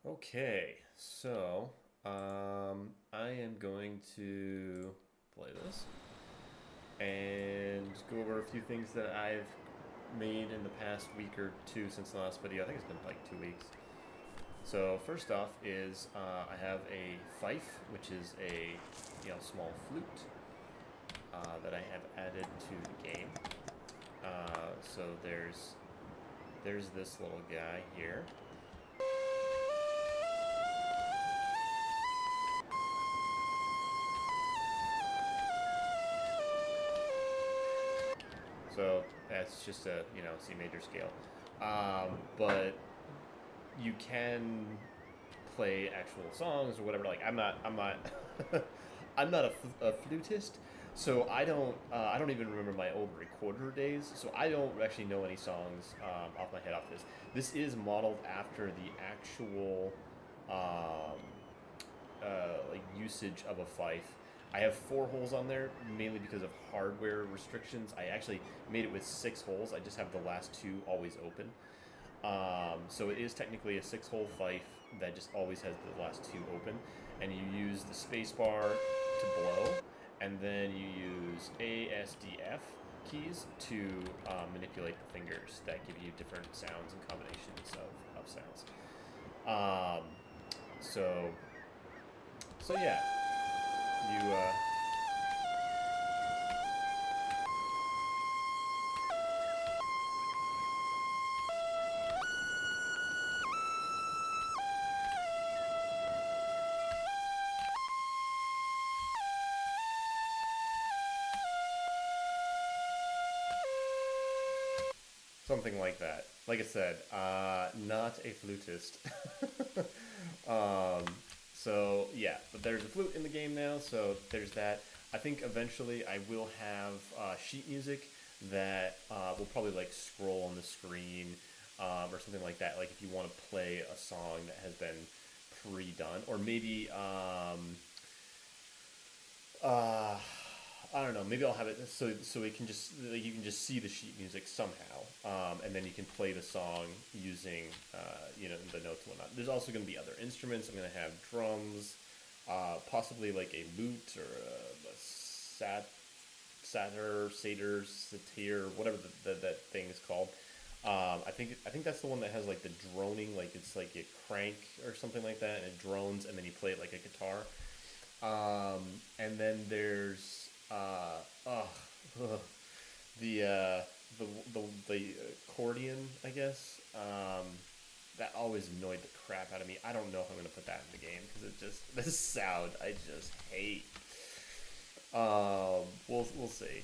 Okay, so I am going to play this and go over a few things that I've made in the past week or two since the last video. I think it's been like 2 weeks. So first off is I have a fife, which is a small flute that I have added to the game. So there's this little guy here. So that's just a C major scale, but you can play actual songs or whatever. Like I'm not I'm not a flutist, so I don't even remember my old recorder days. So I don't actually know any songs off my head off this. This is modeled after the actual like usage of a fife. I have 4 holes on there mainly because of hardware restrictions. I actually made it with 6 holes. I just have the last 2 always open. So it is technically a 6-hole fife that just always has the last 2 open, and you use the space bar to blow, and then you use ASDF keys to manipulate the fingers that give you different sounds and combinations of sounds. Um, so yeah, you something like that. Like I said, not a flutist. um, so yeah, but there's a flute in the game now, so there's that. I think eventually I will have sheet music that will probably like scroll on the screen or something like that. Like if you want to play a song that has been pre-done, or maybe uh, I don't know. Maybe I'll have it so it can just like, you can just see the sheet music somehow, and then you can play the song using the notes and whatnot. There's also going to be other instruments. I'm going to have drums, possibly like a lute or a satyr, satyr, whatever that thing is called. I think that's the one that has like the droning, like it's like a crank or something like that, and it drones, and then you play it like a guitar. And then there's ugh, the, uh, the accordion, I guess. That always annoyed the crap out of me. I don't know if I'm gonna put that in the game because it just this sound I just hate. We'll see.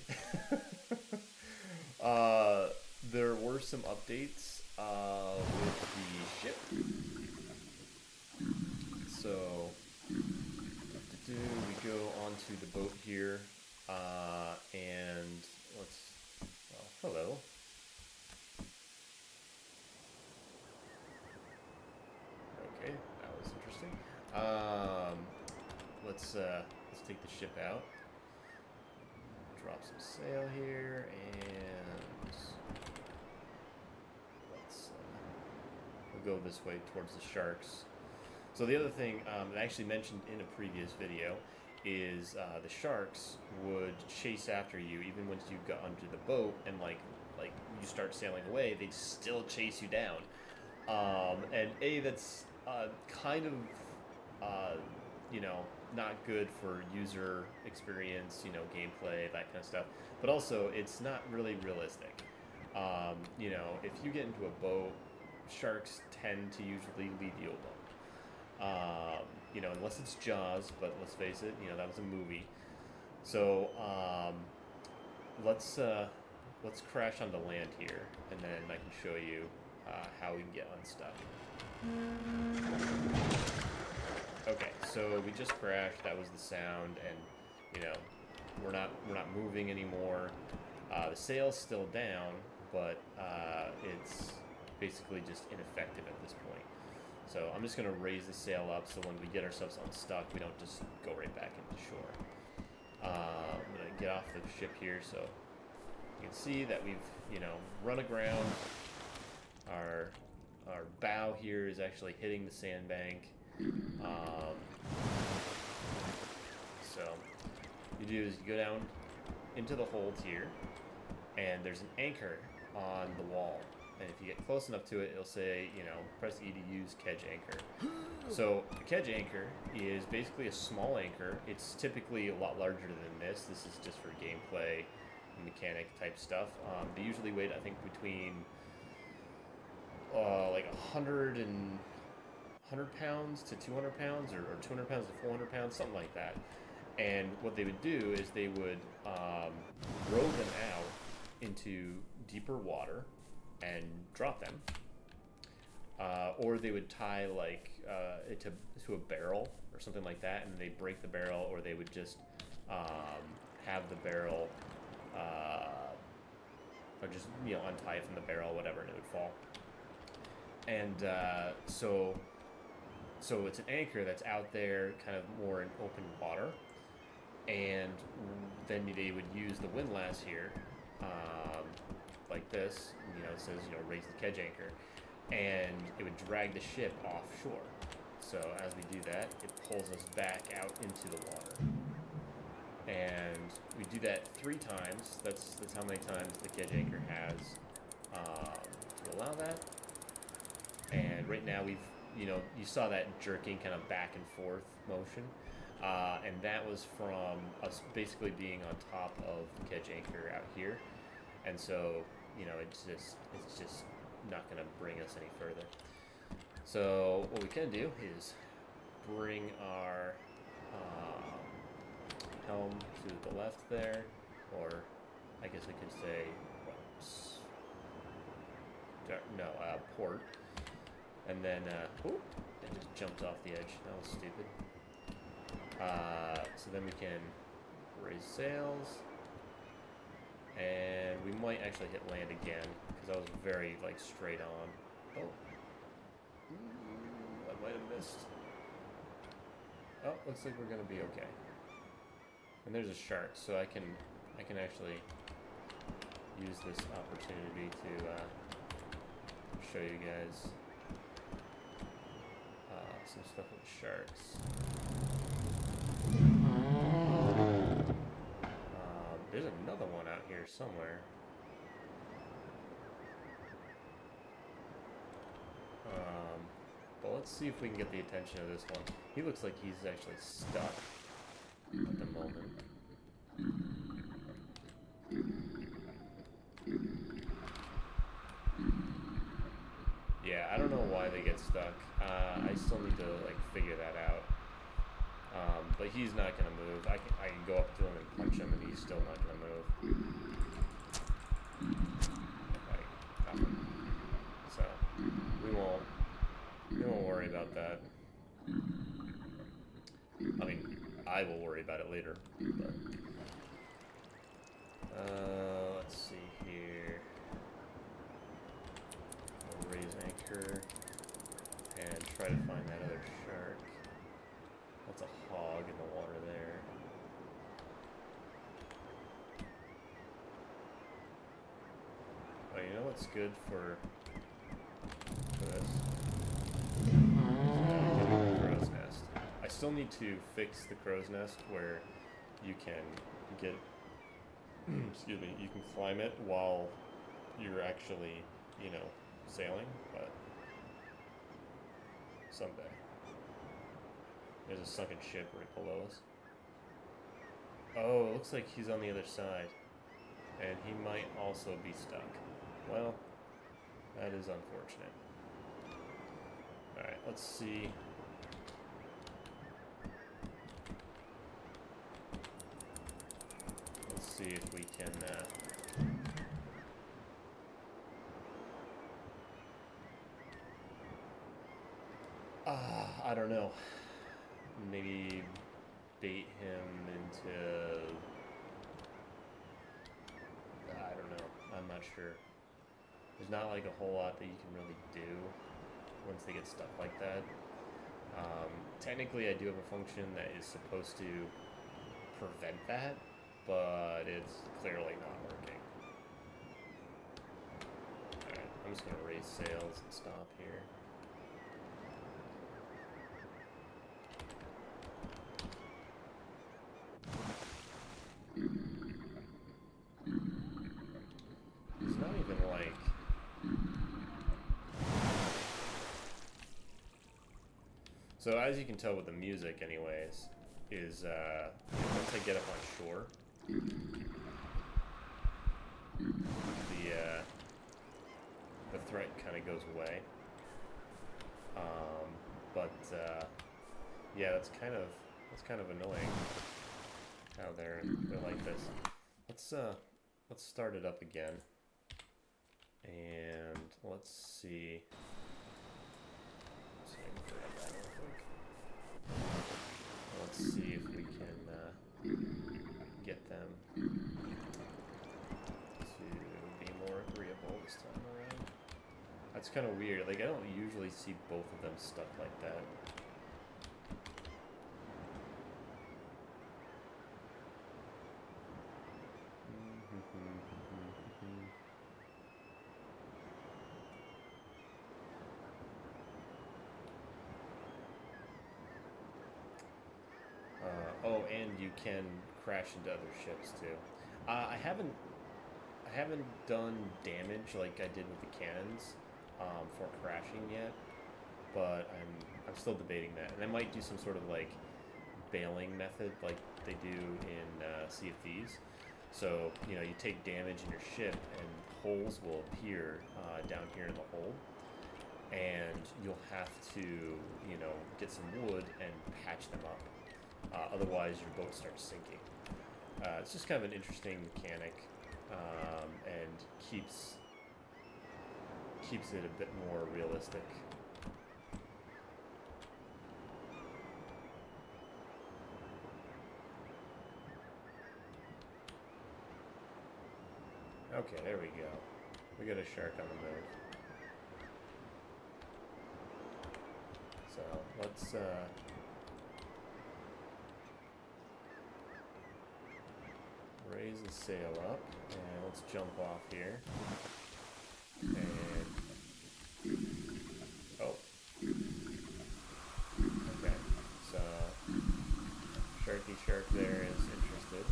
uh, there were some updates with the ship. So we go onto the boat here, and hello. Okay, that was interesting. Let's take the ship out, drop some sail here, and we'll go this way towards the sharks. So the other thing that I actually mentioned in a previous video is the sharks would chase after you even once you got onto the boat, and like you start sailing away, they'd still chase you down. And that's kind of not good for user experience, gameplay, that kind of stuff. But also, it's not really realistic. If you get into a boat, sharks tend to usually leave you alone. Unless it's Jaws, but let's face it, that was a movie. So let's crash onto land here, and then I can show you how we can get unstuck. Okay, so we just crashed. That was the sound, and we're not moving anymore. The sail's still down, but it's basically just ineffective at this point. So I'm just going to raise the sail up so when we get ourselves unstuck, we don't just go right back into shore. I'm going to get off the ship here so you can see that we've, run aground. Our bow here is actually hitting the sandbank. So you do is you go down into the holds here, and there's an anchor on the wall. And if you get close enough to it, it'll say, you know, press E to use kedge anchor. So a kedge anchor is basically a small anchor. It's typically a lot larger than this. This is just for gameplay, mechanic type stuff. They usually weigh, I think, between like 100 pounds to 200 pounds, or 200 pounds to 400 pounds, something like that. And what they would do is they would row them out into deeper water and drop them, or they would tie like it to a barrel or something like that, and they break the barrel, or they would just have the barrel, or just, you know, untie it from the barrel, whatever, and it would fall. And so it's an anchor that's out there, kind of more in open water, and then they would use the windlass here. Like this, you know, it says, you know, raise the kedge anchor, and it would drag the ship offshore. So as we do that, it pulls us back out into the water, and we do that 3 times. That's how many times the kedge anchor has to allow that. And right now we've, you know, you saw that jerking kind of back and forth motion, and that was from us basically being on top of the kedge anchor out here. And so, you know, it's just not going to bring us any further. So what we can do is bring our helm to the left there, or I guess I could say, port. And then, it just jumped off the edge. That was stupid. So then we can raise sails. And we might actually hit land again, because I was very, like, straight on. Oh. I might have missed. Oh, looks like we're going to be okay. And there's a shark, so I can actually use this opportunity to show you guys some stuff with the sharks. There's another one out here somewhere. But let's see if we can get the attention of this one. He looks like he's actually stuck at the moment. Yeah, I don't know why they get stuck. I still need to, like, figure that out. But he's not gonna move. I can go up to him and punch him, and he's still not gonna move. Like, nothing. So we won't worry about that. I mean, I will worry about it later. But let's see here. We'll raise anchor and try to find that other shark. That's a hog in the water there. Oh, you know what's good for this? Crow's nest. I still need to fix the crow's nest where you can get, excuse me, you can climb it while you're actually, you know, sailing, but someday. There's a sunken ship right below us. Oh, it looks like he's on the other side. And he might also be stuck. Well, that is unfortunate. Alright, let's see. Let's see if we can, I don't know. Maybe bait him into... I don't know. I'm not sure. There's not like a whole lot that you can really do once they get stuck like that. Technically, I do have a function that is supposed to prevent that, but it's clearly not working. Alright, I'm just going to raise sails and stop here. So as you can tell with the music, anyways, is once I get up on shore, the threat kind of goes away. But yeah, that's kind of annoying how they're like this. Let's start it up again, and let's see. Let's see if we can get them to be more agreeable this time around. That's kind of weird. Like, I don't usually see both of them stuck like that. Oh, and you can crash into other ships too. I haven't done damage like I did with the cannons for crashing yet, but I'm still debating that, and I might do some sort of like bailing method like they do in Sea of Thieves. So you take damage in your ship, and holes will appear down here in the hold, and you'll have to get some wood and patch them up. Otherwise, your boat starts sinking. It's just kind of an interesting mechanic, and keeps it a bit more realistic. Okay, there we go. We got a shark on the move. So let's raise the sail up, and let's jump off here. And oh, okay. So Sharky Shark there is interested,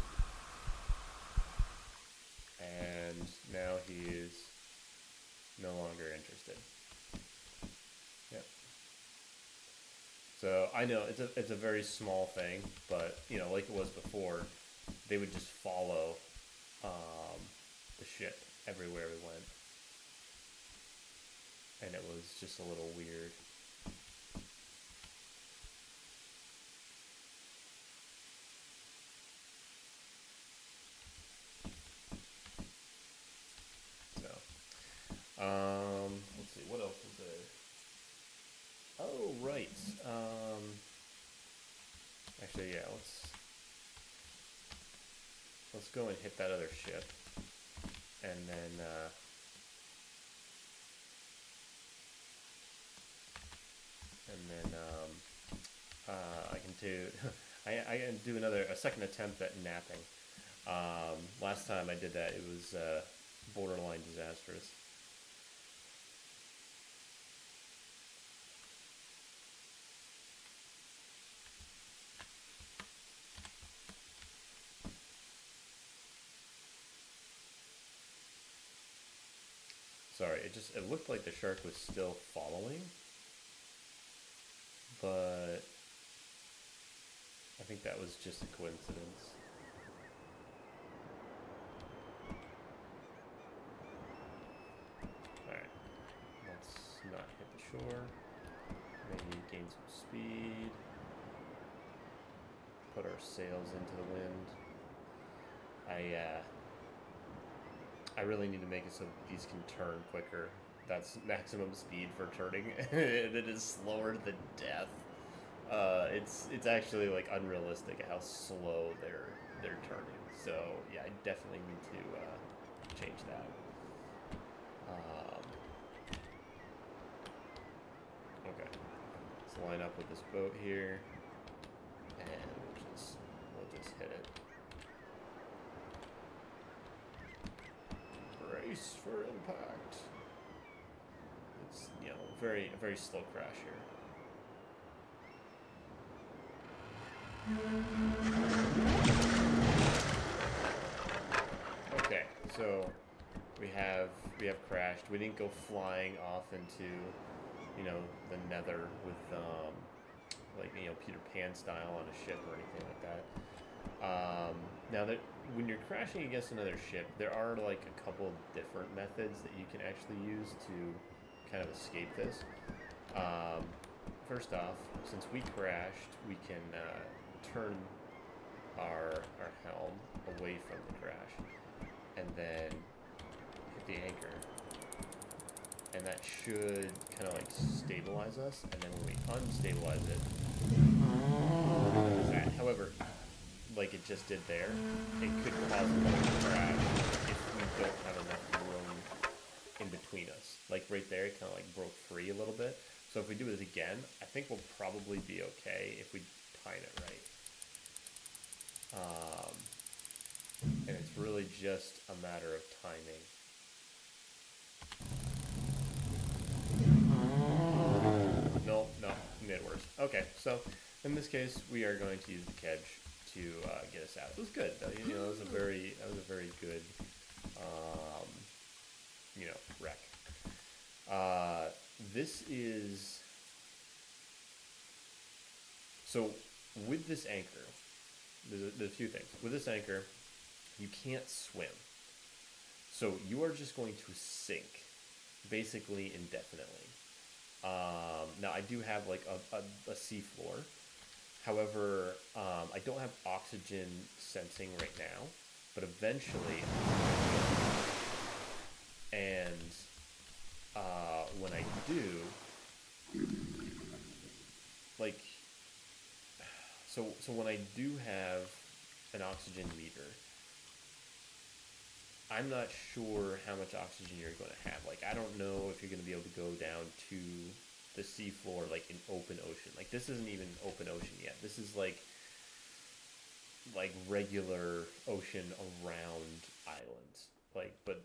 and now he is no longer interested. Yep. So I know it's a very small thing, but like it was before, they would just follow the ship everywhere we went, and it was just a little weird. So, let's see, what else was there? Oh, right. Actually, yeah, let's go and hit that other ship, and then I can do I can do a second attempt at napping. Last time I did that, it was borderline disastrous. Sorry, it looked like the shark was still following, but I think that was just a coincidence. Alright, let's not hit the shore. Maybe gain some speed. Put our sails into the wind. I really need to make it so these can turn quicker. That's maximum speed for turning, and it is slower than death. It's actually like unrealistic how slow they're turning. So yeah, I definitely need to change that. Okay, let's line up with this boat here, and we'll just hit it. Brace for impact. It's a very slow crash here. Okay, so we have crashed. We didn't go flying off into the nether with like Peter Pan style on a ship or anything like that. Now that when you're crashing against another ship, there are like a couple different methods that you can actually use to kind of escape this. First off, since we crashed, we can turn our helm away from the crash, and then hit the anchor, and that should kind of like stabilize us. And then when we unstabilize it, however, like it just did there, it could cause another crash if we don't have enough room in between us. Like right there, it kind of like broke free a little bit. So if we do it again, I think we'll probably be okay if we time it right. And it's really just a matter of timing. No, made it worse. Okay, so in this case, we are going to use the kedge to get us out. It was good. It was a very good, wreck. This is so with this anchor. There's a few things with this anchor. You can't swim, so you are just going to sink, basically indefinitely. Now I do have like a sea floor. However, I don't have oxygen sensing right now, but eventually, and when I do, like, so when I do have an oxygen meter, I'm not sure how much oxygen you're going to have. Like, I don't know if you're going to be able to go down to the seafloor like in open ocean. Like, this isn't even open ocean yet. This is like regular ocean around islands. Like, but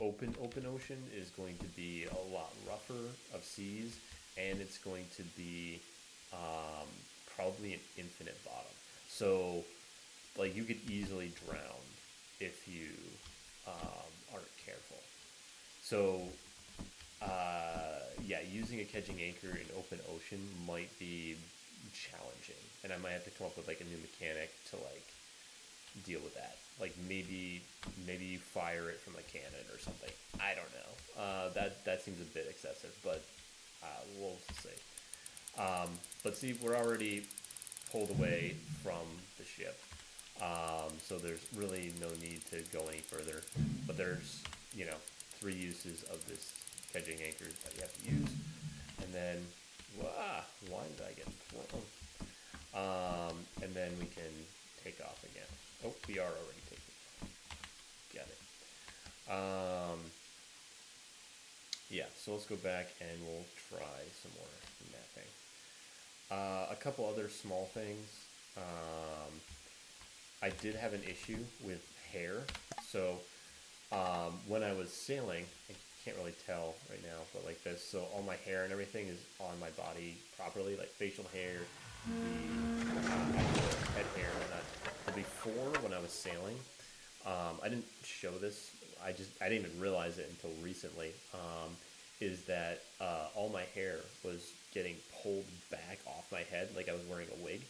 open ocean is going to be a lot rougher of seas, and it's going to be probably an infinite bottom. So like you could easily drown if you aren't careful. So using a kedging anchor in open ocean might be challenging, and I might have to come up with like a new mechanic to like deal with that. Like maybe you fire it from a cannon or something. I don't know. That seems a bit excessive, but we'll see. But see, we're already pulled away from the ship, so there's really no need to go any further. But there's 3 uses of this kedging anchors that you have to use, and then why did I get thrown? And then we can take off again. Oh, we are already taking off. Got it. So let's go back and we'll try some more mapping. A couple other small things. I did have an issue with hair. So when I was sailing, I can't really tell right now, but like this, so all my hair and everything is on my body properly, like facial hair, the actual head hair and whatnot. But before, when I was sailing, I didn't show this. I didn't even realize it until recently. Is that all my hair was getting pulled back off my head, like I was wearing a wig,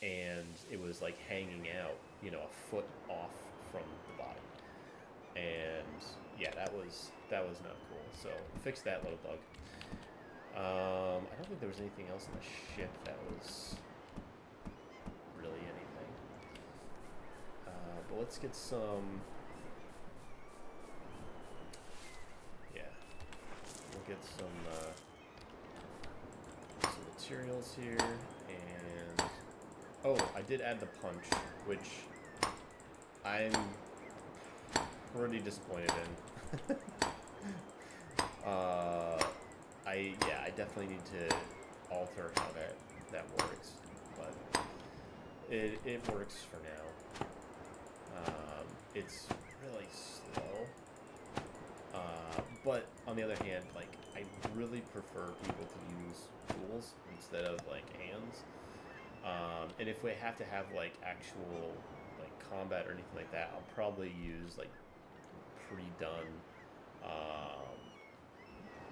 and it was like hanging out, a foot off from the body, and that was not cool. So fix that little bug. I don't think there was anything else on the ship that was really anything. But let's get some. We'll get some materials here, and I did add the punch, which I'm pretty disappointed in. I definitely need to alter how that works, but it works for now. It's really slow. But on the other hand, like I really prefer people to use tools instead of like hands. And if we have to have like actual like combat or anything like that, I'll probably use like pre-done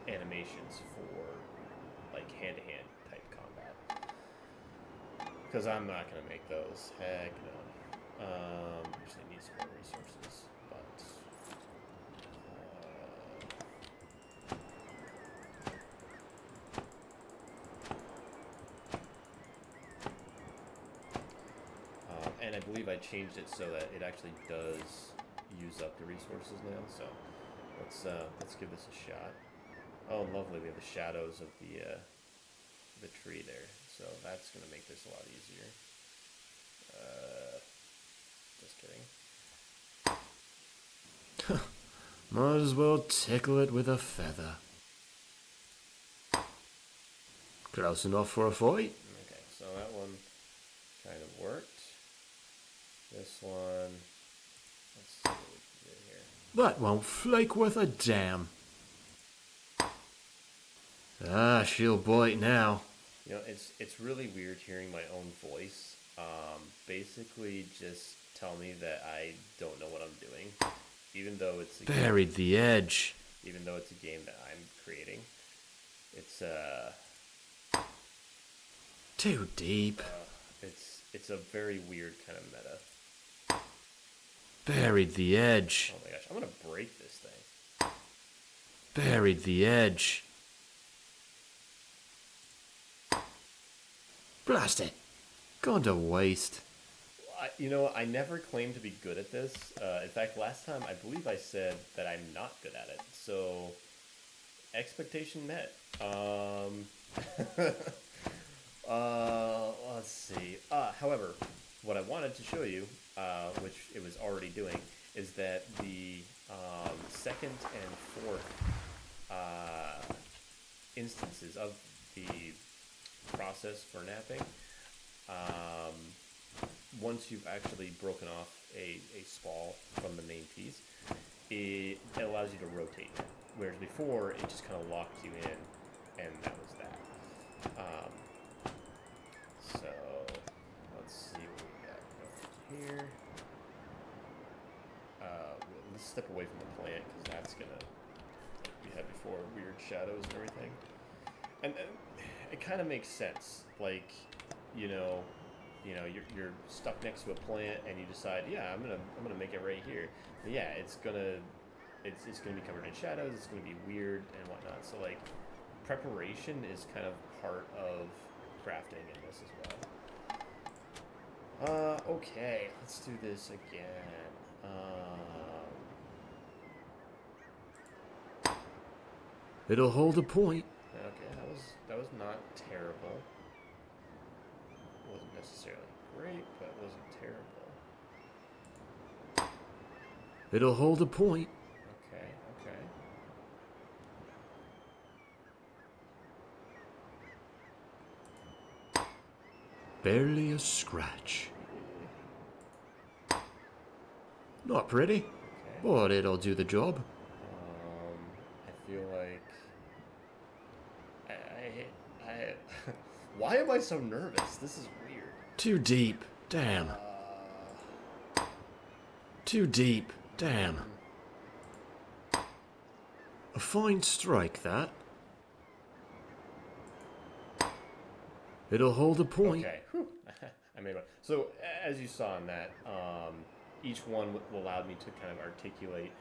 animations for like hand-to-hand type combat. Because I'm not going to make those. Heck no. Actually need some more resources. But... and I believe I changed it so that it actually does use up the resources now. So let's give this a shot. Oh, lovely! We have the shadows of the tree there, so that's gonna make this a lot easier. Just kidding. Might as well tickle it with a feather. Close enough for a fight. Okay, so that one kind of worked. This one, let's see what we can do here. That won't flake worth a damn. Ah, she'll bite now. You know, it's really weird hearing my own voice. Basically, just tell me that I don't know what I'm doing, even though it's a Buried the edge. even though it's a game that I'm creating. It's Too deep. it's a very weird kind of meta. Buried the edge. Oh my gosh, I'm gonna break this thing. Buried the edge. Blast it. Gone to waste. You know, I never claimed to be good at this. In fact, last time I believe I said that I'm not good at it. So, expectation met. Let's see. However, what I wanted to show you, which it was already doing, is that the second and fourth instances of the process for napping, once you've actually broken off a spall from the main piece, it allows you to rotate it. Whereas before, it just kind of locked you in, and that was that. So, let's see what we got going here. Let's step away from the plant, because that's going to, like we had before, weird shadows and everything. And it kind of makes sense. Like, you know, you're stuck next to a plant, and you decide, yeah, I'm gonna make it right here. But yeah, it's gonna be covered in shadows. It's gonna be weird and whatnot. So like, preparation is kind of part of crafting in this as well. Okay, let's do this again. It'll hold a point. Okay, that was not terrible. Wasn't necessarily great, but it wasn't terrible. It'll hold a point. Okay, okay. Barely a scratch. Not pretty, Okay. but it'll do the job. I feel like I why am I so nervous? This is weird. Too deep. Damn. Too deep. Damn. A fine strike, that. It'll hold a point. Okay. Whew. I made one. So as you saw in that, each one allowed me to kind of articulate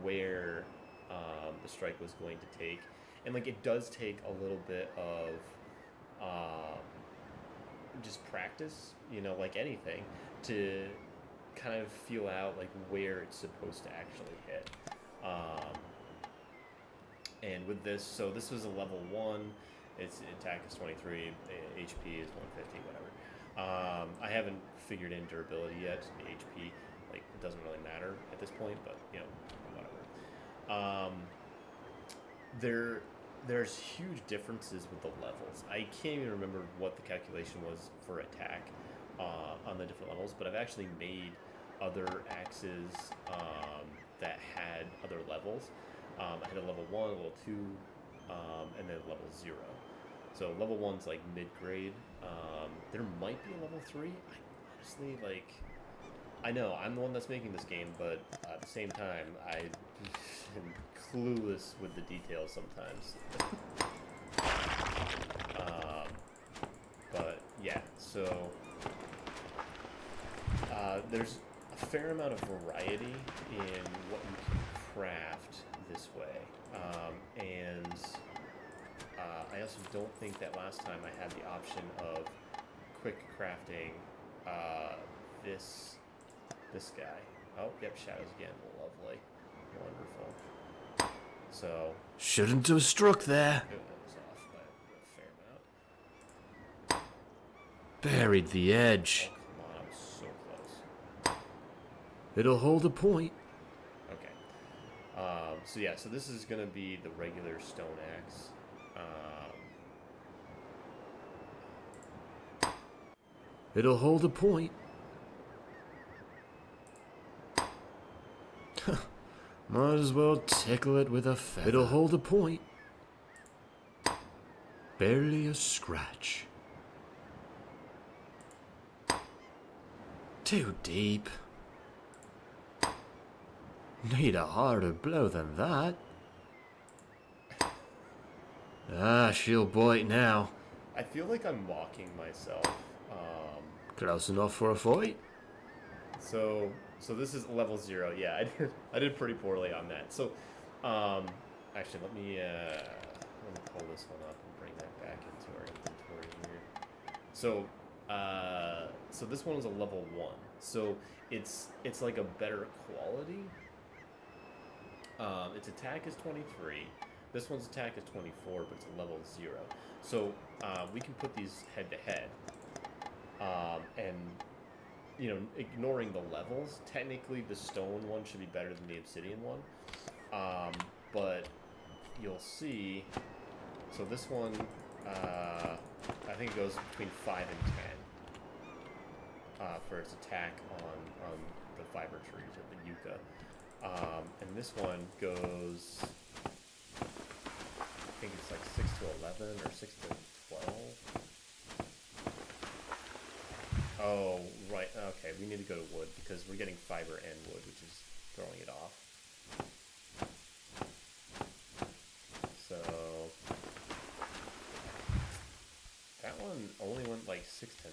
where the strike was going to take, and like it does take a little bit of just practice, you know, like anything, to kind of feel out like where it's supposed to actually hit. And with this, so this was a level 1. Its attack is 23, HP is 150, whatever. I haven't figured in durability yet. The HP, like, it doesn't really matter at this point, but you know, whatever. There's huge differences with the levels. I can't even remember what the calculation was for attack on the different levels, but I've actually made other axes that had other levels. I had a level 1, a level 2, and then level 0. So level 1's like mid-grade. There might be a level 3. I honestly, like, I know I'm the one that's making this game, but at the same time, I am clueless with the details sometimes. But yeah, so there's a fair amount of variety in what you can craft this way, and I also don't think that last time I had the option of quick crafting this guy. Oh, yep, shadows again. Lovely, wonderful. So Shouldn't have struck there. that was off by a fair amount. Buried the edge. Oh, come on, I'm so close. It'll hold a point. Okay. So yeah, so this is gonna be the regular stone axe. It'll hold a point. Might as well tickle it with a feather. It'll hold a point. Barely a scratch. Too deep. Need a harder blow than that. Ah, she'll bite now. I feel like I'm mocking myself. Close enough for a fight. So this is level 0. Yeah, I did pretty poorly on that. So, actually, let me pull this one up and bring that back into our inventory here. So this one was a level 1. So it's like a better quality. Its attack is 23. This one's attack is 24, but it's a level 0. So we can put these head to head. And, you know, ignoring the levels, technically the stone one should be better than the obsidian one. But you'll see, so this one, I think it goes between 5 and 10 for its attack on the fiber trees or the yucca. And this one goes, I think it's like 6 to 11 or 6 to 12. Oh, right. Okay, we need to go to wood because we're getting fiber and wood, which is throwing it off. So that one only went like 6 to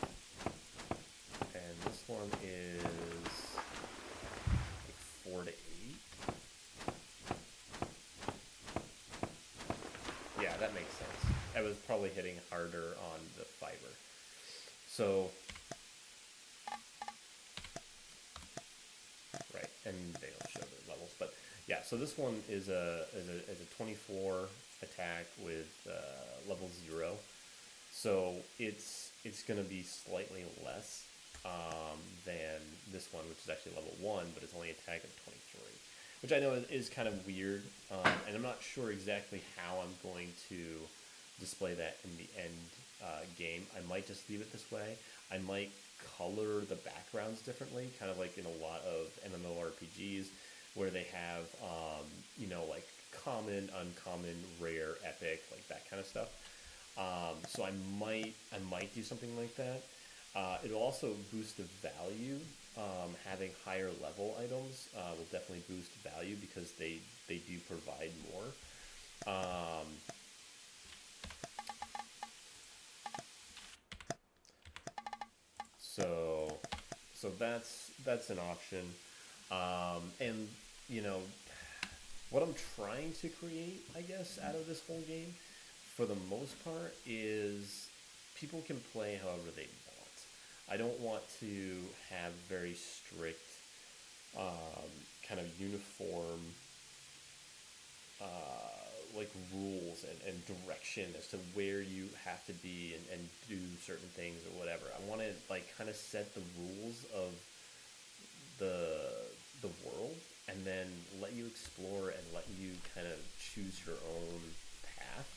9. And this one is like 4 to 8. Yeah, that makes sense. I was probably hitting harder on the fiber. So, right, and they don't show the levels, but yeah. So this one is a 24 attack with level 0. So it's going to be slightly less than this one, which is actually level 1, but it's only attack of 23, which I know is kind of weird, and I'm not sure exactly how I'm going to display that in the end game. I might just leave it this way. I might color the backgrounds differently, kind of like in a lot of MMORPGs where they have, you know, like common, uncommon, rare, epic, like that kind of stuff. So I might do something like that. It'll also boost the value. Having higher level items will definitely boost value because they do provide more. So that's an option, and you know what I'm trying to create, I guess, out of this whole game, for the most part, is people can play however they want. I don't want to have very strict, kind of uniform, like rules and direction as to where you have to be and do certain things or whatever. I want to like kind of set the rules of the world and then let you explore and let you kind of choose your own path.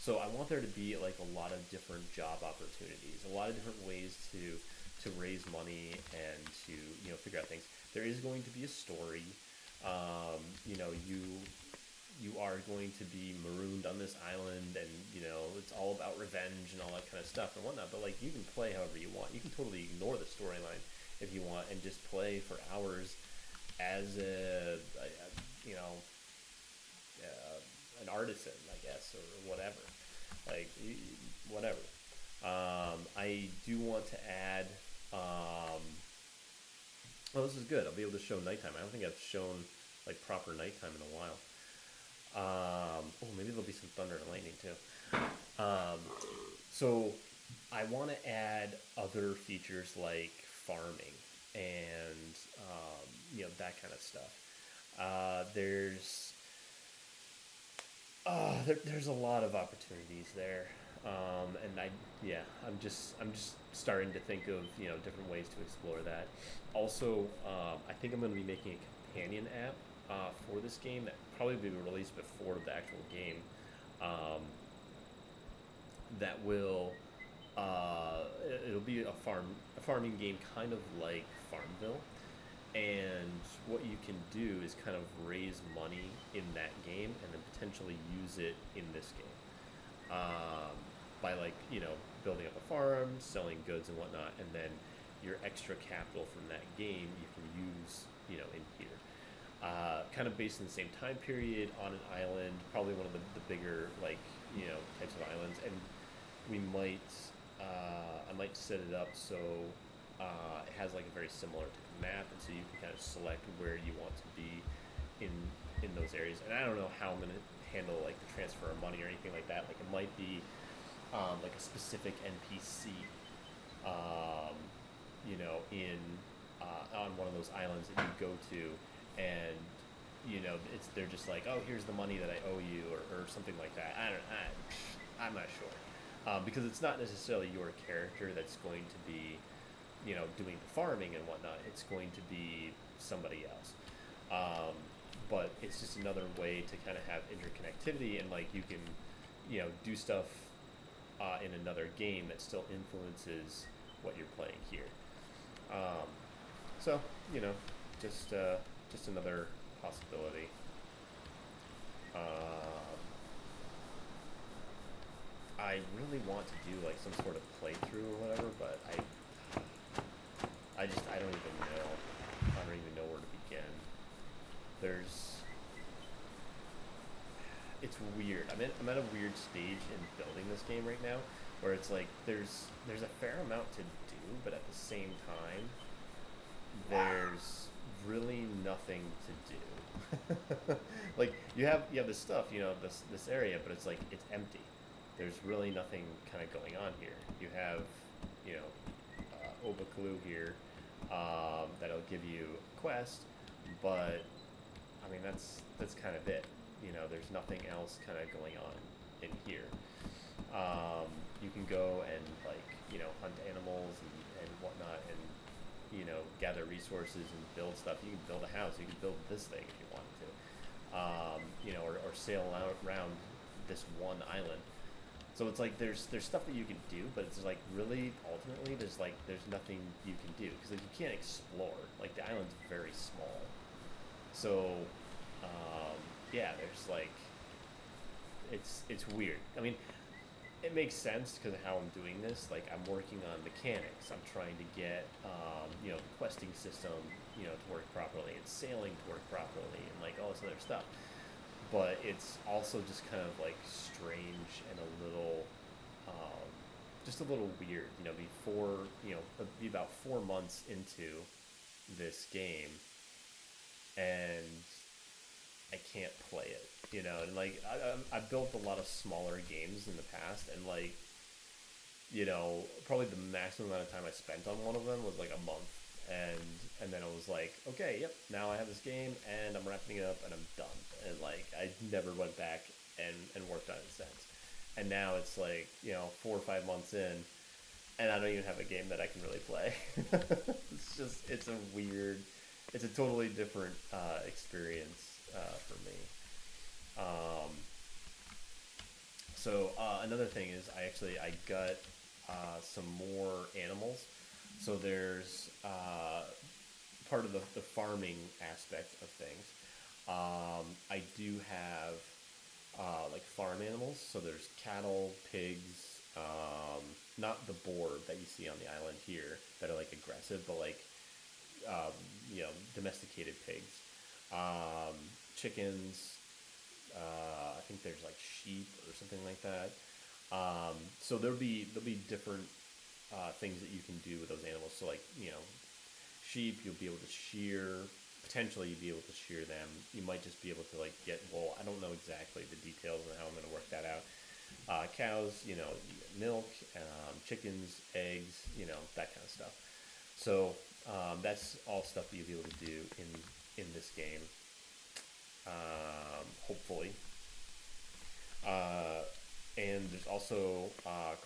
So I want there to be like a lot of different job opportunities, a lot of different ways to raise money and to, you know, figure out things. There is going to be a story. You know, you are going to be marooned on this island, and you know it's all about revenge and all that kind of stuff and whatnot. But like, you can play however you want. You can totally ignore the storyline if you want and just play for hours as you know, an artisan, I guess, or whatever. Like whatever. I do want to add Um, oh, this is good. I'll be able to show nighttime. I don't think I've shown like proper nighttime in a while. Oh, maybe there'll be some thunder and lightning too. So I want to add other features like farming and that kind of stuff. There's a lot of opportunities there, and I'm just starting to think of different ways to explore that. Also, I think I'm going to be making a companion app for this game that probably will be released before the actual game. Um, that will it'll be a farming game kind of like Farmville, and what you can do is kind of raise money in that game and then potentially use it in this game, by like building up a farm, selling goods and whatnot, and then your extra capital from that game you can use in here. Kind of based in the same time period on an island, probably one of the bigger types of islands, and we might I might set it up so it has like a very similar to the map, and so you can kind of select where you want to be in those areas. And I don't know how I'm gonna handle like the transfer of money or anything like that. Like it might be like a specific NPC, in on one of those islands that you go to, and they're just like, oh, here's the money that I owe you, or something like that. I'm not sure, because it's not necessarily your character that's going to be doing the farming and whatnot. It's going to be somebody else, but it's just another way to kind of have interconnectivity, and like you can do stuff in another game that still influences what you're playing here. So just another possibility. I really want to do like some sort of playthrough or whatever, but I don't even know. I don't even know where to begin. It's weird. I'm at a weird stage in building this game right now, where it's like there's a fair amount to do, but at the same time, there's really nothing to do. Like you have this stuff, this area, but it's like it's empty. There's really nothing kind of going on here. You have, Obakalu here, that'll give you a quest, but I mean that's kind of it. There's nothing else kind of going on in here. You can go and hunt animals and whatnot, and gather resources and build stuff. You can build a house. You can build this thing if you wanted to, or sail around this one island. So it's like there's stuff that you can do, but it's like really ultimately there's nothing you can do, because like you can't explore. Like the island's very small. So there's like it's weird. I mean, it makes sense because of how I'm doing this. Like I'm working on mechanics. I'm trying to get the questing system to work properly, and sailing to work properly, and like all this other stuff. But it's also just kind of like strange and just a little weird. Before be about 4 months into this game, and I can't play it. And like I've built a lot of smaller games in the past, and like probably the maximum amount of time I spent on one of them was like a month, and then I was like, okay, yep, now I have this game and I'm wrapping it up and I'm done, and like I never went back and worked on it since. And now it's like 4 or 5 months in, and I don't even have a game that I can really play. It's a totally different experience for me. Another thing is I got some more animals. So there's part of the farming aspect of things. I do have like farm animals. So there's cattle, pigs, not the boar that you see on the island here that are like aggressive, but like domesticated pigs, chickens. I think there's like sheep or something like that. So there'll be different things that you can do with those animals. So like, sheep, you'll be able to shear. Potentially, you'll be able to shear them. You might just be able to like get wool. I don't know exactly the details and how I'm going to work that out. Cows, you get milk, chickens, eggs, that kind of stuff. So that's all stuff that you'll be able to do in this game. Hopefully. And there's also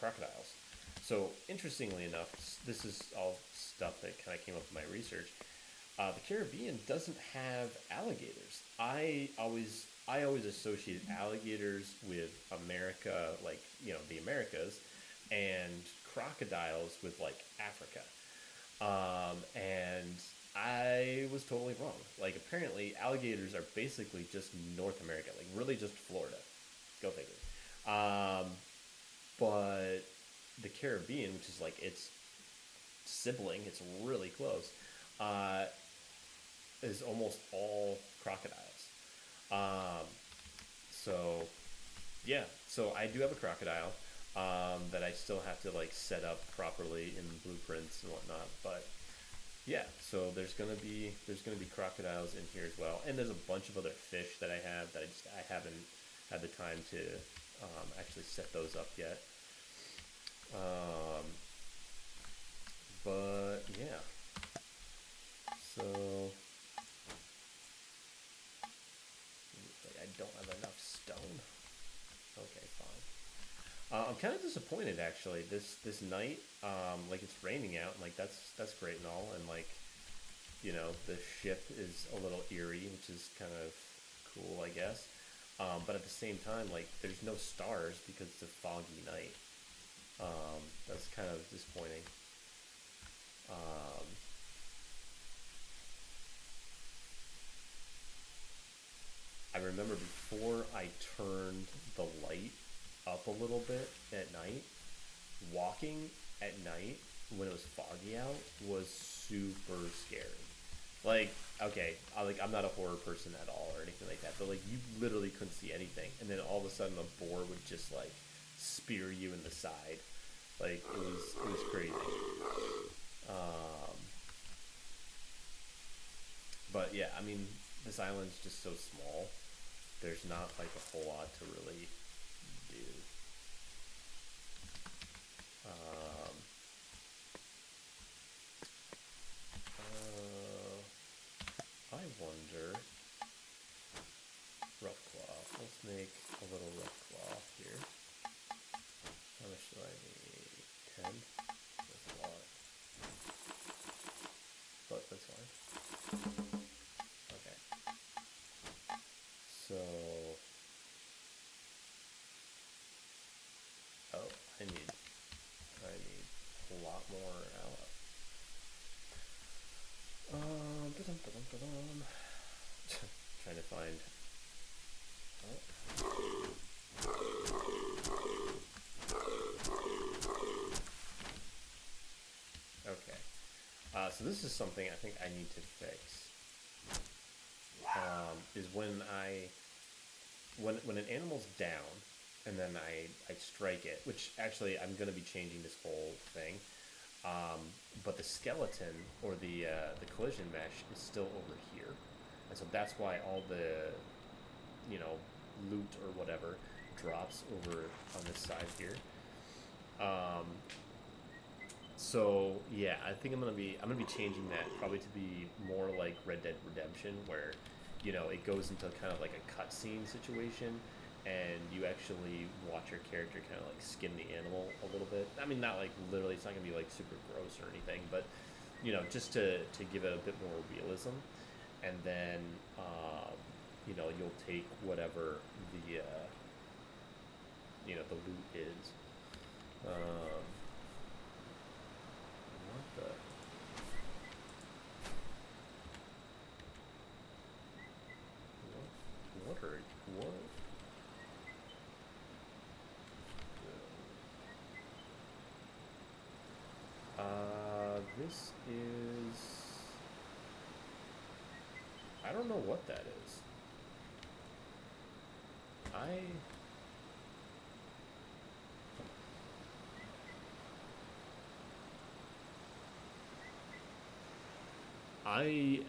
crocodiles. So interestingly enough, this is all stuff that kind of came up in my research. The Caribbean doesn't have alligators. I always associated alligators with America, like the Americas, and crocodiles with like Africa. And I was totally wrong. Like apparently alligators are basically just North America, like really just Florida. Go figure. But the Caribbean, which is like its sibling, it's really close, is almost all crocodiles. So yeah, so I do have a crocodile that I still have to like set up properly in blueprints and whatnot. But yeah, so there's gonna be crocodiles in here as well, and there's a bunch of other fish that I have that I haven't had the time to actually set those up yet. But yeah, so I don't have enough stone. Okay, fine. I'm kind of disappointed actually. This night, like it's raining out, and like that's great and all, and like the ship is a little eerie, which is kind of cool, I guess. But at the same time, like there's no stars because it's a foggy night. That's kind of disappointing. I remember before I turned the light up a little bit at night, walking at night when it was foggy out was super scary. Like, okay, I'm not a horror person at all or anything like that, but like you literally couldn't see anything, and then all of a sudden a boar would just like spear you in the side. Like it was crazy. But yeah, I mean, this island's just so small. There's not like a whole lot to really do. I wonder. Rough cloth. Let's make a little rough cloth here. How much do I need? 10? That's a lot. But that's fine. Okay. So. Oh, I need a lot more out. Trying to find. Oh. Okay. So this is something I think I need to fix. Is when an animal's down, and then I strike it, which actually I'm going to be changing this whole thing. But the skeleton or the collision mesh is still over here, and so that's why all the loot or whatever drops over on this side here. So yeah, I think I'm gonna be changing that probably to be more like Red Dead Redemption, where it goes into kind of like a cutscene situation, and you actually watch your character kind of like skin the animal a little bit. I mean, not like literally, it's not gonna be like super gross or anything, but just to give it a bit more realism. And then you'll take whatever the the loot is. What the? What are what? This is. I don't know what that is. I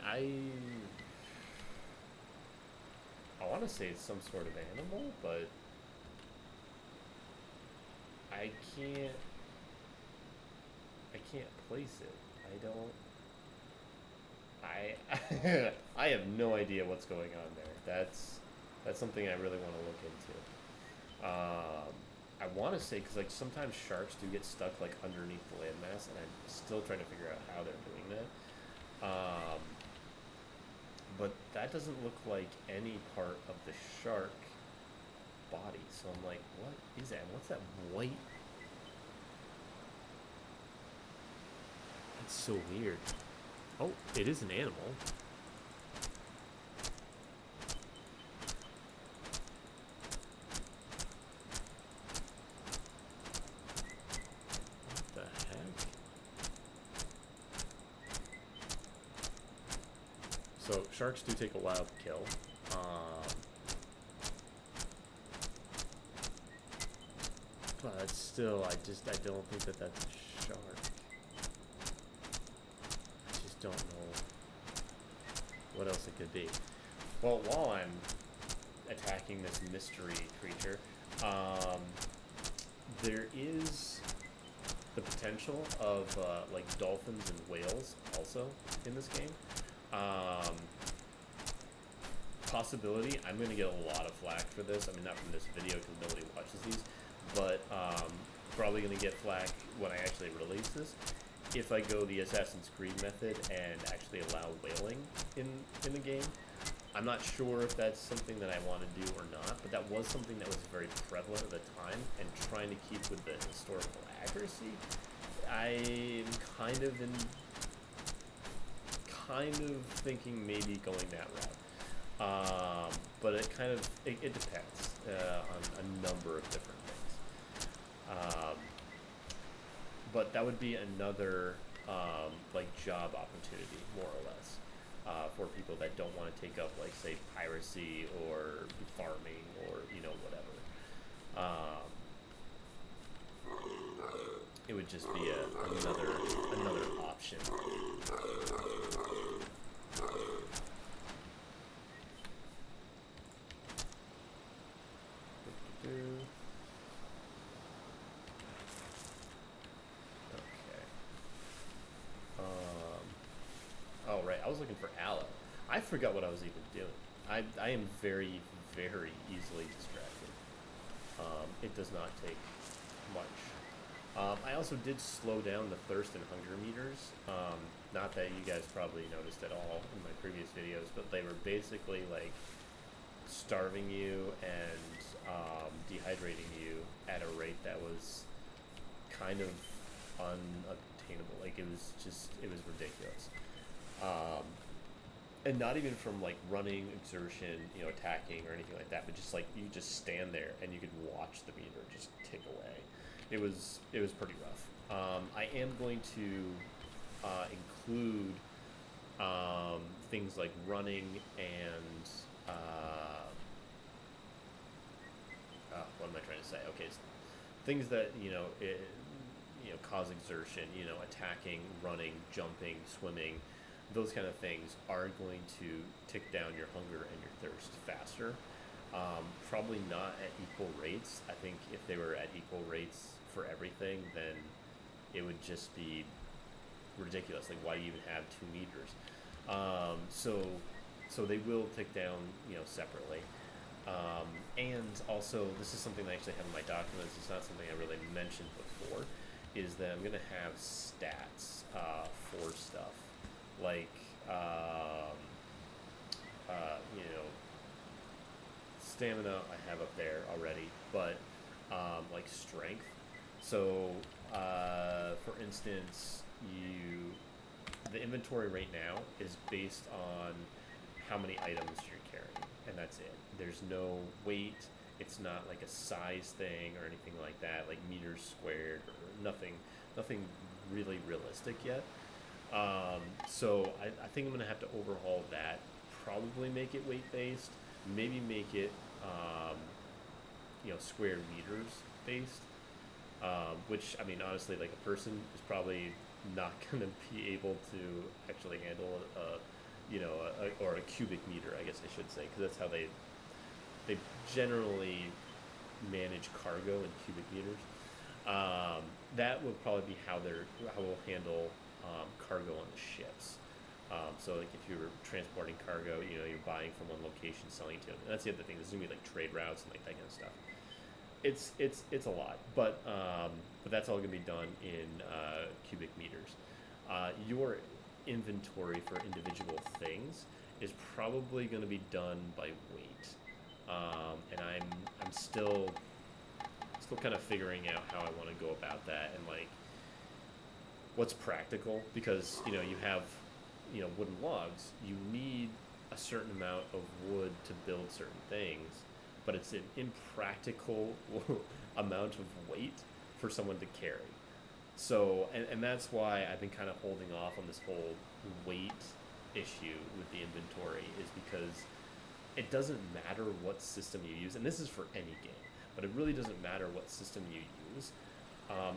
want to say it's some sort of animal, but I can't place it. I don't. I have no idea what's going on there. That's something I really want to look into. I want to say because like sometimes sharks do get stuck like underneath the landmass, and I'm still trying to figure out how they're doing that. But that doesn't look like any part of the shark body. So I'm like, what is that? What's that white? It's so weird. Oh, it is an animal. What the heck? So sharks do take a while to kill. But still, I don't think that that's a shark. I just don't know what else it could be. Well, while I'm attacking this mystery creature, there is the potential of like dolphins and whales also in this game. Possibility, I'm going to get a lot of flack for this. I mean, not from this video because nobody watches these, but probably going to get flack when I actually release this. If I go the Assassin's Creed method and actually allow whaling in the game, I'm not sure if that's something that I want to do or not, but that was something that was very prevalent at the time, and trying to keep with the historical accuracy, I'm kind of thinking maybe going that route. But it depends on a number of different things. But that would be another like job opportunity, more or less, for people that don't want to take up, like, say, piracy or farming or whatever. It would just be another option. Oh, right. I was looking for aloe. I forgot what I was even doing. I am very, very easily distracted. It does not take much. I also did slow down the thirst and hunger meters. Not that you guys probably noticed at all in my previous videos, but they were basically like starving you and dehydrating you at a rate that was kind of unattainable. Like, it was ridiculous. And not even from like running, exertion, attacking or anything like that, but just like you just stand there and you could watch the meter just tick away. It was pretty rough. I am going to include things like running and what am I trying to say? Okay, things that cause exertion. Attacking, running, jumping, swimming. Those kind of things are going to tick down your hunger and your thirst faster. Probably not at equal rates. I think if they were at equal rates for everything, then it would just be ridiculous. Like, why do you even have 2 meters? So they will tick down, separately. And also, this is something I actually have in my documents. It's not something I really mentioned before. Is that I'm going to have stats for stuff. Like, stamina I have up there already, but like strength. So, for instance, the inventory right now is based on how many items you're carrying, and that's it. There's no weight. It's not like a size thing or anything like that, like meters squared or nothing really realistic yet. So I think I'm going to have to overhaul that, probably make it weight-based, maybe make it, square meters based, which, I mean, honestly, like, a person is probably not going to be able to actually handle or a cubic meter, I guess I should say, because that's how they generally manage cargo in cubic meters. That would probably be how we'll handle cargo on the ships. So like if you're transporting cargo, you're buying from one location, selling to, and that's the other thing. There's gonna be like trade routes and like that kind of stuff. It's a lot, but that's all gonna be done in cubic meters. Your inventory for individual things is probably going to be done by weight, and I'm still kind of figuring out how I want to go about that and like what's practical, because you have wooden logs. You need a certain amount of wood to build certain things, but it's an impractical amount of weight for someone to carry. So, and that's why I've been kind of holding off on this whole weight issue with the inventory, is because it doesn't matter what system you use, and this is for any game, but it really doesn't matter what system you use.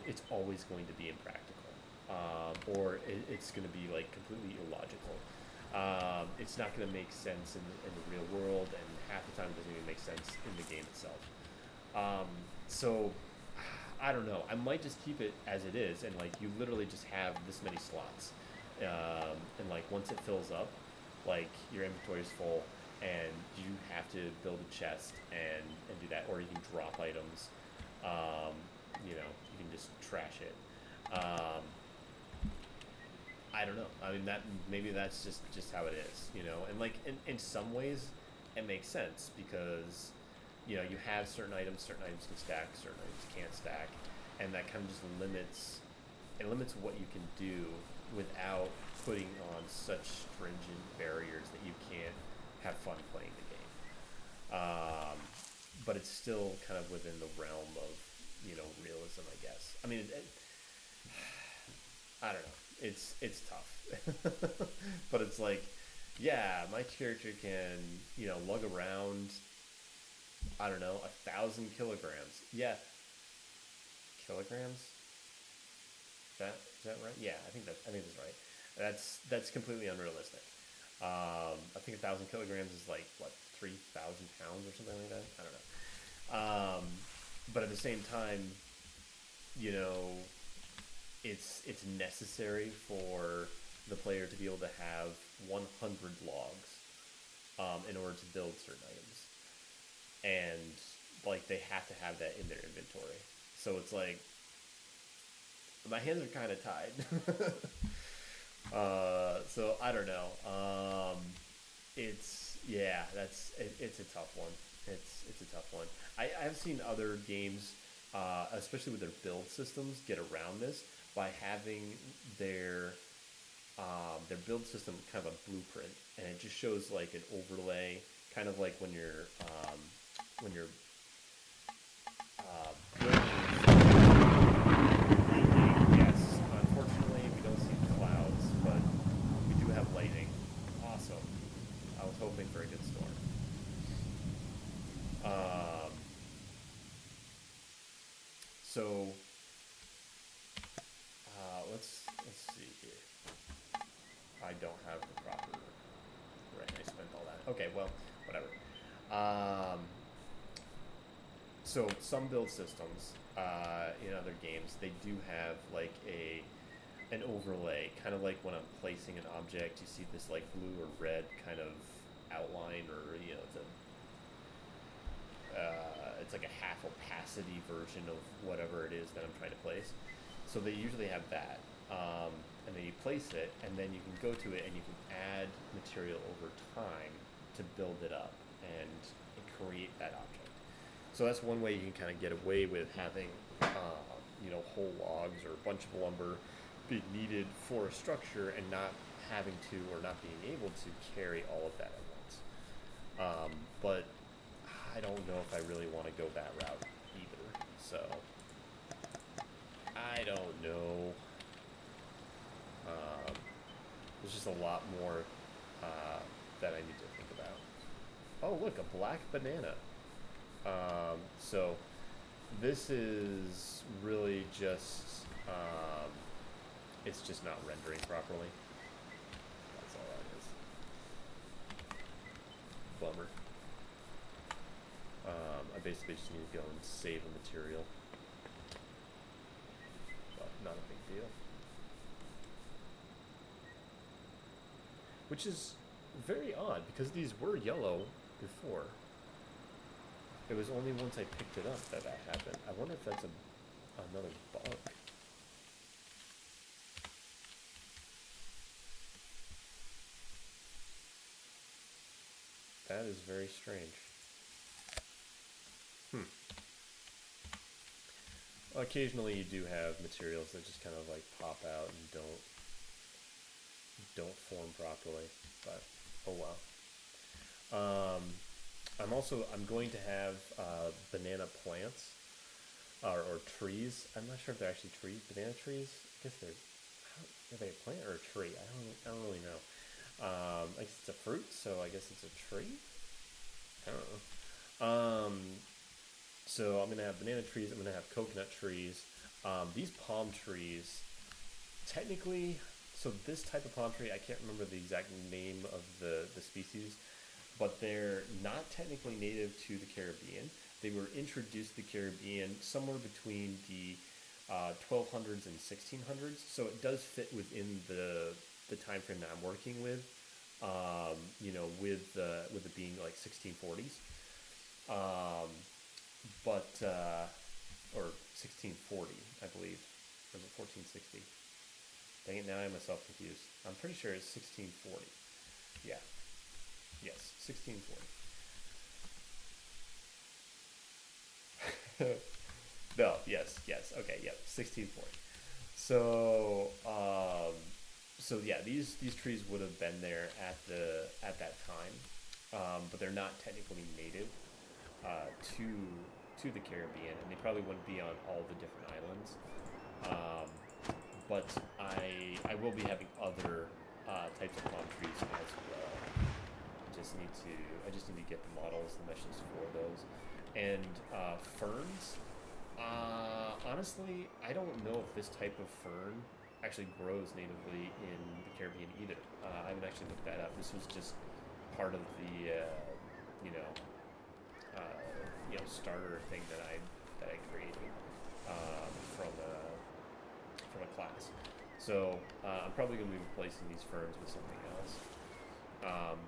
It's always going to be impractical, or it's going to be like completely illogical. It's not going to make sense in the real world, and half the time it doesn't even make sense in the game itself. So I don't know. I might just keep it as it is, and like you literally just have this many slots, and like once it fills up, like your inventory is full, and you have to build a chest and do that, or you can drop items. You can just trash it. I don't know. I mean, maybe that's just how it is, and like in some ways, it makes sense, because you have certain items can stack, certain items can't stack, and that kind of just limits what you can do without putting on such stringent barriers that you can't have fun playing the game. But it's still kind of within the realm of realism, I guess. I mean, I don't know. It's tough, but it's like, yeah, my character can lug around, I don't know, 1,000 kilograms. Yeah. Kilograms? Is that right? Yeah, I think that's right. That's completely unrealistic. I think 1,000 kilograms is like what, 3,000 pounds or something like that. I don't know. But at the same time, it's necessary for the player to be able to have 100 logs in order to build certain items. And like they have to have that in their inventory. So it's like my hands are kind of tied. So I don't know. It's a tough one. It's a tough one. I've seen other games, especially with their build systems, get around this by having their build system kind of a blueprint, and it just shows like an overlay, kind of like when you're building. Yes, unfortunately we don't see clouds, but we do have lightning. Awesome. I was hoping for a good storm. So let's see here. I don't have the proper. Right, I spent all that. Okay, well, whatever. So some build systems in other games, they do have like an overlay, kind of like when I'm placing an object, you see this like blue or red kind of outline, or it's like a half opacity version of whatever it is that I'm trying to place. So they usually have that, and then you place it, and then you can go to it and you can add material over time to build it up and create that object. So that's one way you can kind of get away with having whole logs or a bunch of lumber being needed for a structure, and not having to, or not being able to carry all of that at once. But I don't know if I really want to go that route either. So I don't know. There's just a lot more that I need to think about. Oh, look, a black banana. So this is really just It's just not rendering properly. That's all that is. Bummer. I basically just need to go and save a material. But not a big deal. Which is very odd, because these were yellow before. It was only once I picked it up that that happened. I wonder if that's another bug. That is very strange. Occasionally you do have materials that just kind of like pop out and don't form properly, but oh well. I'm going to have banana plants or trees. I'm not sure if they're actually trees, banana trees. I guess are they a plant or a tree? I don't really know. I guess it's a fruit, so I guess it's a tree. I don't know. So I'm gonna have banana trees. I'm gonna have coconut trees. These palm trees, technically, so this type of palm tree, I can't remember the exact name of the species, but they're not technically native to the Caribbean. They were introduced to the Caribbean somewhere between the 1200s and 1600s, so it does fit within the time frame that I'm working with. With it being like 1640s, or 1640, I believe, or was it 1460? Dang it! Now I have myself confused. I'm pretty sure it's 1640. Yeah. Yes, 1640. No, yes, okay, yep, 1640. So, yeah, these trees would have been there at that time, but they're not technically native to the Caribbean, and they probably wouldn't be on all the different islands. But I will be having other types of palm trees as well. I just need to get the models, the meshes for those, and ferns. Honestly, I don't know if this type of fern actually grows natively in the Caribbean either. I haven't actually looked that up. This was just part of the starter thing that I created from a class. So I'm probably going to be replacing these ferns with something else.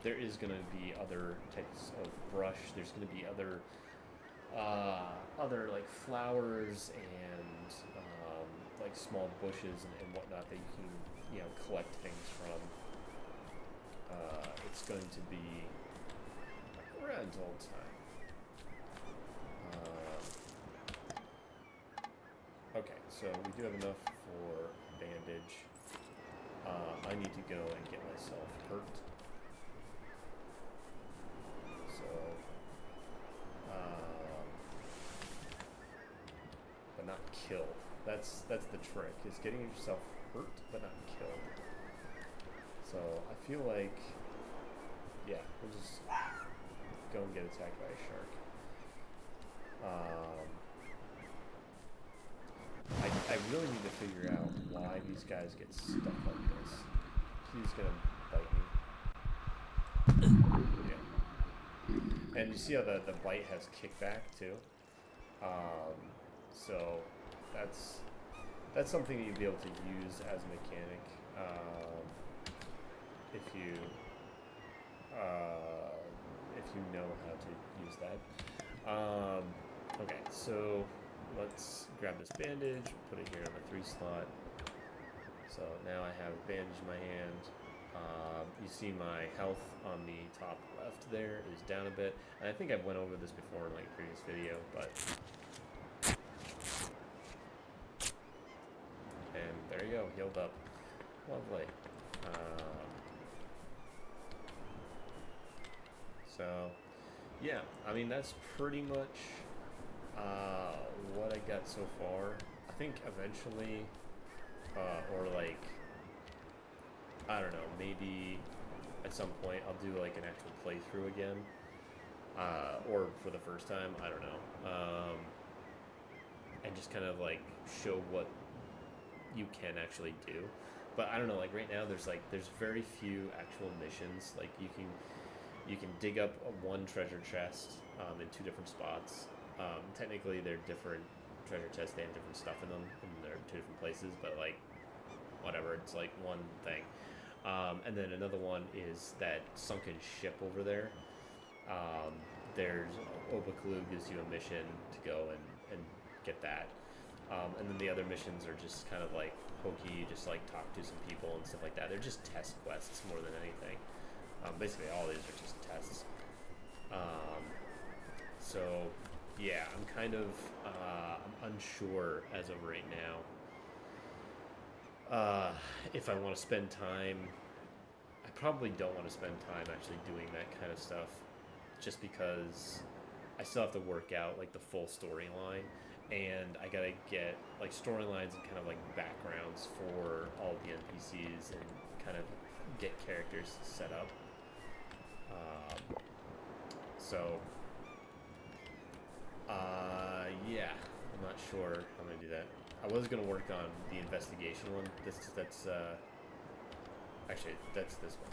There is going to be other types of brush. There's going to be other like flowers and like small bushes and whatnot that you can collect things from. It's going to be a grand old time. Okay, so we do have enough for bandage. I need to go and get myself hurt. So, but not killed. That's the trick, is getting yourself hurt but not killed. So I feel like, yeah, we'll just go and get attacked by a shark. I really need to figure out why these guys get stuck like this. He's gonna bite me. Yeah. And you see how the bite has kickback too? So that's something that you'll be able to use as a mechanic if you know how to use that. Okay, so let's grab this bandage, put it here on the 3 slot. So now I have a bandage in my hand. You see my health on the top left there is down a bit. And I think I've went over this before in like a previous video, but... And there you go, healed up. Lovely. So, yeah, I mean, that's pretty much what I got so far. I think eventually, or like, I don't know, maybe at some point I'll do like an actual playthrough again, or for the first time, I don't know, and just kind of like show what you can actually do. But I don't know, like right now there's very few actual missions. Like you can dig up one treasure chest in two different spots. Technically, they're different treasure chests. They have different stuff in them, and they're in two different places. But like, whatever. It's like one thing. And then another one is that sunken ship over there. There's Obaklu gives you a mission to go and get that. And then the other missions are just kind of like hokey, just like talk to some people and stuff like that. They're just test quests more than anything. Basically, all these are just tests. So, yeah, I'm kind of I'm unsure as of right now if I want to spend time. I probably don't want to spend time actually doing that kind of stuff, just because I still have to work out like the full storyline, and I gotta get like storylines and kind of like backgrounds for all the NPCs and kind of get characters set up. So, yeah, I'm not sure I'm gonna do that. I was gonna work on the investigation one. That's actually that's this one.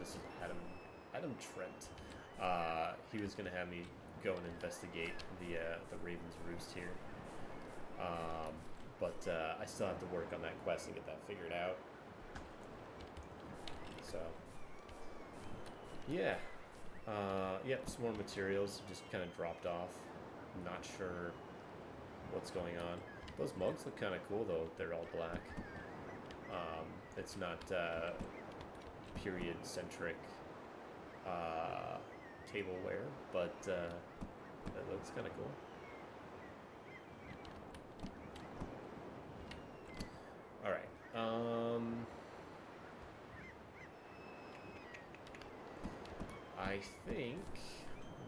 This is Adam Trent. He was gonna have me go and investigate the Raven's Roost here. But I still have to work on that quest and get that figured out. So, yeah. Yep, some more materials just kind of dropped off. I'm not sure what's going on. Those mugs look kind of cool though. They're all black. It's not period-centric tableware, but that looks kind of cool. All right. I think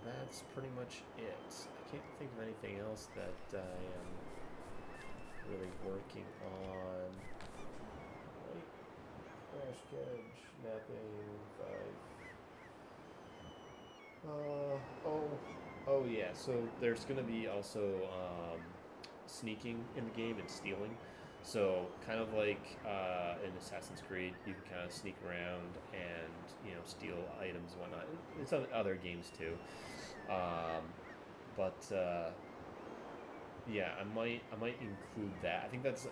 that's pretty much it. I can't think of anything else that I am really working on. Wait. Crash, kedge, napping, 5. Oh yeah. So there's gonna be also sneaking in the game and stealing. So kind of like in Assassin's Creed, you can kind of sneak around and steal items and whatnot. It's on other games too, but yeah, I might include that. I think it's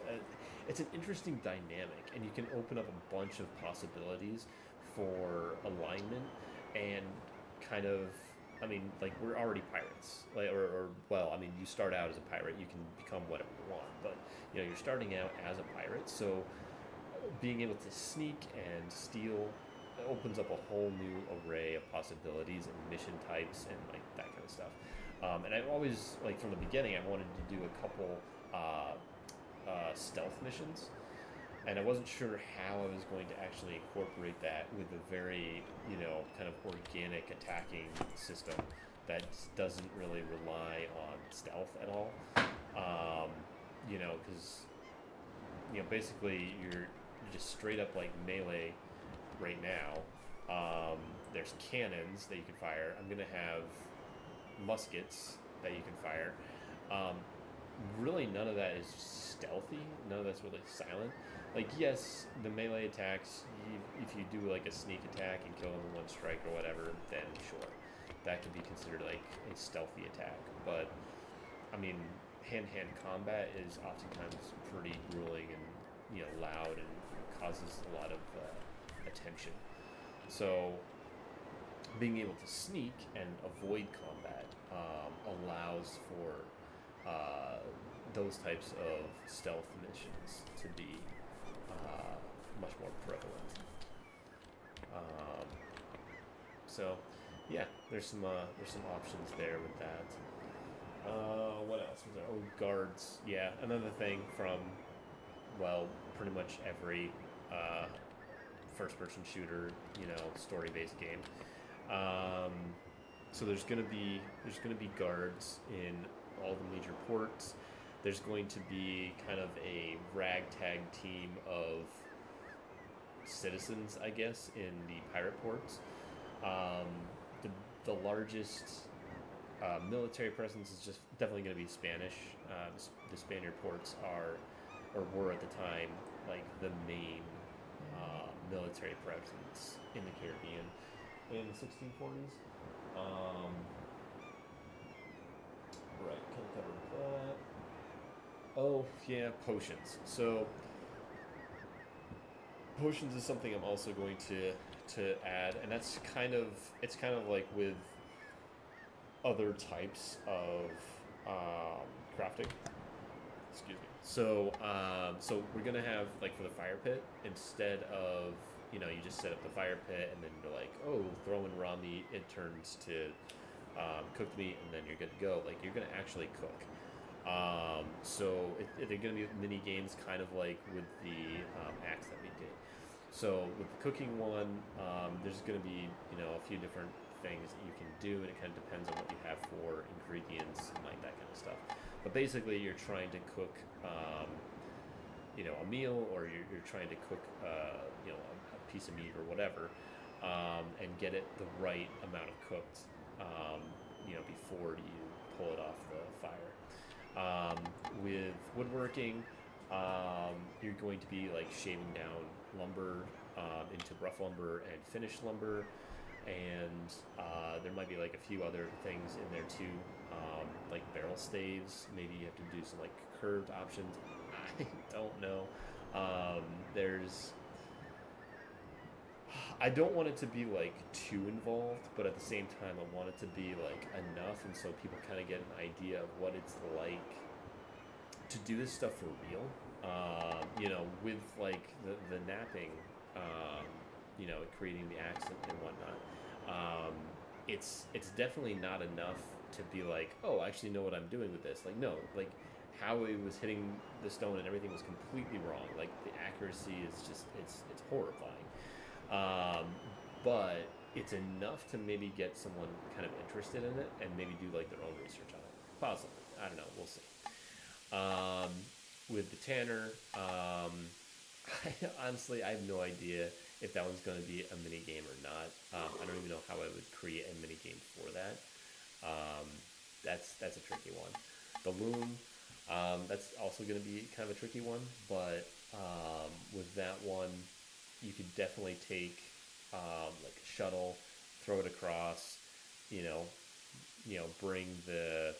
an interesting dynamic, and you can open up a bunch of possibilities for alignment and kind of. I mean, like we're already pirates, like or well, I mean, you start out as a pirate, you can become whatever you want, but you're starting out as a pirate, so being able to sneak and steal opens up a whole new array of possibilities and mission types and like that kind of stuff. And I've always like from the beginning, I wanted to do a couple stealth missions, and I wasn't sure how I was going to actually incorporate that with a very, kind of organic attacking system that doesn't really rely on stealth at all. Because, basically you're just straight up like melee right now. There's cannons that you can fire. I'm going to have muskets that you can fire. Really none of that is stealthy. None of that's really silent. Like, yes, the melee attacks, if you do like a sneak attack and kill them in one strike or whatever, then sure, that could be considered like a stealthy attack. But I mean, hand-to-hand combat is oftentimes pretty grueling and loud and causes a lot of attention. So being able to sneak and avoid combat allows for those types of stealth missions to be much more prevalent. So yeah, there's some options there with that. What else was there? Oh, guards. Yeah, another thing from pretty much every first-person shooter, story-based game. So there's gonna be guards in all the major ports. There's going to be kind of a ragtag team of citizens, I guess, in the pirate ports. The largest military presence is just definitely going to be Spanish. The Spaniard ports are, or were at the time, like the main military presence in the Caribbean in the 1640s. Um, right, kind of covered that. Oh yeah, potions. So potions is something I'm also going to add, and that's it's kind of like with other types of crafting. Excuse me. So we're gonna have like for the fire pit, instead of you just set up the fire pit and then you're like, oh, throw in raw meat, it turns to cooked meat, and then you're good to go. Like you're gonna actually cook. So they're gonna be mini games, kind of like with the axe that we did. So with the cooking one, there's going to be a few different things that you can do, and it kind of depends on what you have for ingredients and like that kind of stuff. But basically, you're trying to cook, a meal, or you're trying to cook, a piece of meat or whatever, and get it the right amount of cooked, before you pull it off the fire. With woodworking, you're going to be like shaving down lumber into rough lumber and finished lumber, and there might be like a few other things in there too, like barrel staves. Maybe you have to do some like curved options. I don't know. There's I don't want it to be like too involved, but at the same time, I want it to be like enough, and so people kind of get an idea of what it's like to do this stuff for real. With like the napping, creating the accent and whatnot. It's definitely not enough to be like, oh, I actually know what I'm doing with this. Like, no, like how it was hitting the stone and everything was completely wrong. Like the accuracy is just it's horrifying. But it's enough to maybe get someone kind of interested in it and maybe do like their own research on it. Possibly, I don't know. We'll see. With the Tanner, honestly, I have no idea if that one's going to be a mini game or not. I don't even know how I would create a mini game for that. That's a tricky one. The loom, that's also going to be kind of a tricky one, but with that one, you could definitely take like a shuttle, throw it across, bring the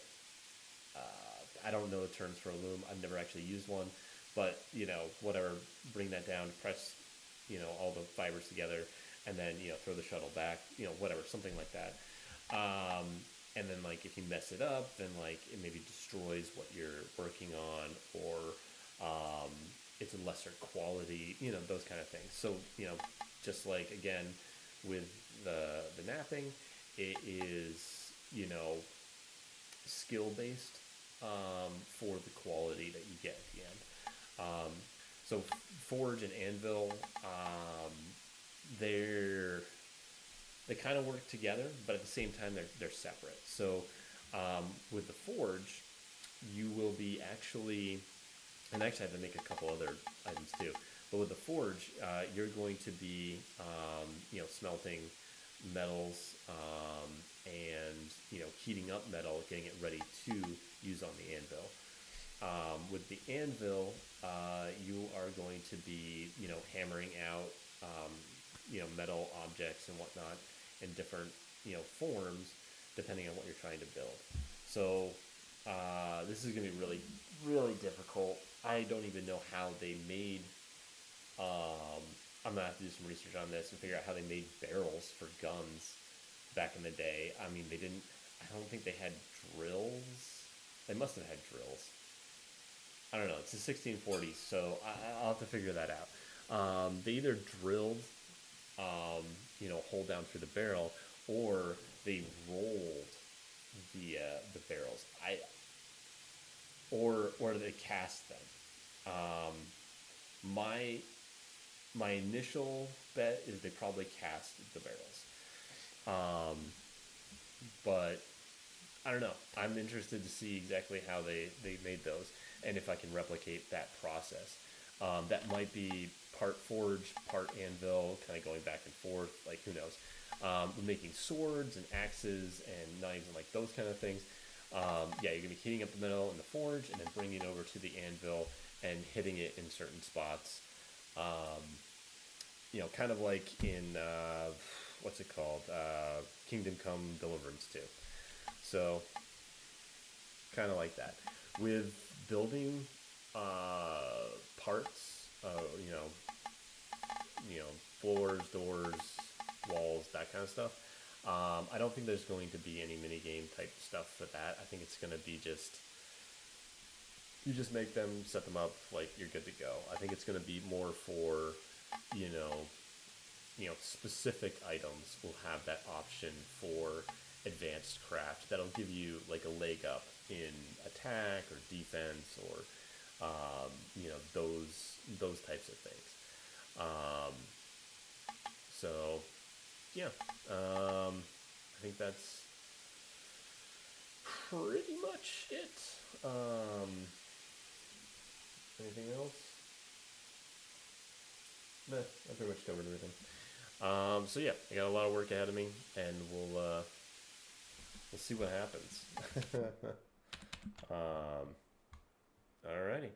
I don't know the terms for a loom. I've never actually used one, but whatever. Bring that down, press, all the fibers together, and then throw the shuttle back. Whatever, something like that. And then like if you mess it up, then like it maybe destroys what you're working on, or it's a lesser quality. Those kind of things. So just like again with the napping, it is skill based. For the quality that you get at the end. So Forge and Anvil, they kind of work together, but at the same time they're separate. So with the Forge, you will be actually, and actually I have to make a couple other items too. But with the Forge, you're going to be smelting metals, and heating up metal, getting it ready to use on the anvil. With the anvil, you are going to be hammering out metal objects and whatnot in different forms depending on what you're trying to build. So this is going to be really, really difficult. I don't even know how they made. I'm gonna have to do some research on this and figure out how they made barrels for guns back in the day. I mean, they didn't. I don't think they had drills. They must have had drills. I don't know. It's the 1640s, so I'll have to figure that out. They either drilled, hole down through the barrel, or they rolled the barrels. Or they cast them. My initial bet is they probably cast the barrels. But I don't know. I'm interested to see exactly how they made those and if I can replicate that process. That might be part forge, part anvil, kind of going back and forth. Like, who knows? We're making swords and axes and knives and like those kind of things. You're going to be heating up the metal in the forge and then bringing it over to the anvil and hitting it in certain spots. You know, kind of like in what's it called, Kingdom Come Deliverance 2. So kind of like that with building parts. You know, floors, doors, walls, that kind of stuff. I don't think there's going to be any mini game type stuff for that. I think it's going to be just you just make them, set them up, like you're good to go. I think it's going to be more for you know specific items will have that option for advanced craft that'll give you like a leg up in attack or defense or those types of things. Um, so yeah, I think that's pretty much it. Anything else? Nah, I pretty much covered everything. So yeah, I got a lot of work ahead of me, and we'll see what happens. Alrighty.